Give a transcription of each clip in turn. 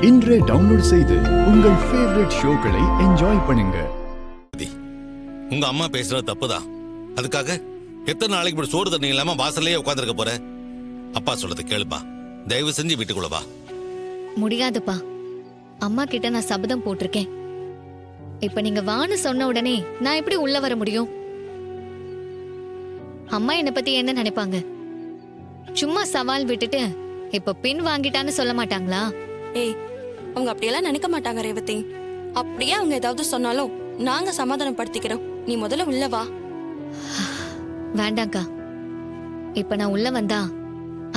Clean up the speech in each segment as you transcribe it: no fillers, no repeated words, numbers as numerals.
இன்றே டவுன்லோட் செய்து உங்கள் ஃபேவரட் ஷோக்களை என்ஜாய் பண்ணுங்க. உங்க அம்மா பேசுறது தப்புதான். அதுக்காக எத்தனை நாளைக்கு இப்படி சோறு தண்ணி இல்லாம வாசல்லையே உட்காந்துருக்க போற? அப்பா சொல்றது கேளுப்பா. தயவு செஞ்சு வீட்டுக்குள்ள வா. முடியாதுப்பா. அம்மா கிட்ட நான் சபதம் போட்டிருக்கேன். இப்ப நீங்க வான்னு சொன்ன உடனே நான் எப்படி உள்ள வர முடியும்? அம்மா என்ன பத்தி என்ன நினைப்பாங்க? சும்மா சவால் விட்டுட்டு இப்ப பின் வாங்கிட்டான்னு சொல்ல மாட்டாங்களா? ஏய், அவங்க அப்படியெல்லாம் நினைக்க மாட்டாங்க ரேவதி. அப்படியே அவங்க ஏதாவது சொன்னாலும் நாங்க சமாதானப்படுத்திக்கிறோம். நீ முதல்ல உள்ள வா. வேண்டாங்க்கா. இப்ப நான் உள்ள வந்தா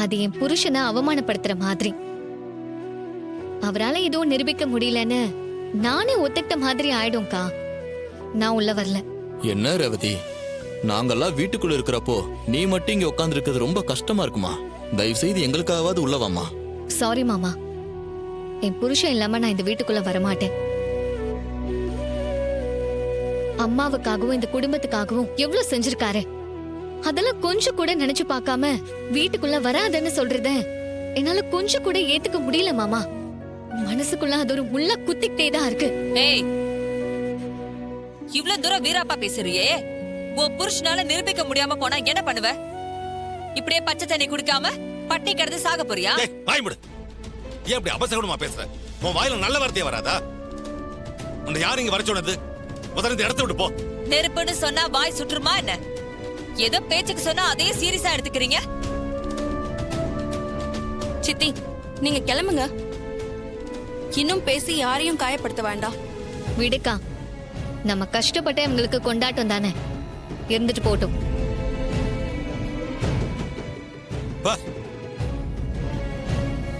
அது என் புருஷனை அவமானப்படுத்துற மாதிரி. அவரால எதுவும் நிரூபிக்க முடியலன்னு நானே ஒத்துக்கிட்ட மாதிரி ஆயிடும்க்கா. நான் உள்ள வரல. என்ன ரேவதி, நாங்கெல்லாம் வீட்டுக்குள்ள இருக்கிறப்போ நீ மட்டும் இங்க உட்கார்ந்து இருக்கிறது ரொம்ப கஷ்டமா இருக்குமா? தயவு செய்து எங்களுக்காவது உள்ளவாமா. சாரி மாமா. என் புருஷன் இல்லாம நான் இந்த வீட்டுக்குள்ள வரமாட்டேன். அம்மாவுக்காகவும் இந்த குடும்பத்துக்காகவும் எவ்வளவு செஞ்சிருக்காரு. அதெல்லாம் கொஞ்சம் கூட நினைச்சு பார்க்காம வீட்டுக்குள்ள வராதுன்னு சொல்றத என்னால கொஞ்சம் கூட ஏத்துக்க முடியல மாமா. மனசுக்குள்ள அது ஒரு முள்ள குத்திக்கிட்டே தான் இருக்கு. ஏய், இவ்ளோ தூரம் வீராப்பா பேசுறியே, உன் புருஷனால நிரூபிக்க முடியாம போனா என்ன பண்ணுவ? இப்படியே பச்சை தண்ணி குடிக்காம பட்டி கிடந்து சாக போறியா? வாய் முடு. ஏன் இப்படி அபசகுணமா பேசுற? உன் வாயில நல்ல வார்த்தையே வராதா? உன்னை யார் இங்க வர சொன்னது? முதல்ல இந்த இடத்த விட்டு போ. நெருப்புன்னு சொன்னா வாய் சுற்றுமா என்ன? ஏதோ பேச்சுக்கு சொன்னா அதே சீரியஸா எடுத்துக்கிறீங்க. சித்தி, நீங்க கிளம்புங்க. இன்னும் பேசி யாரையும் காயப்படுத்த வேண்டாம். விடுக்கா. நம்ம கஷ்டப்பட்ட இவங்களுக்கு கொண்டாட்டம் தானே, இருந்துட்டு போட்டும். வா.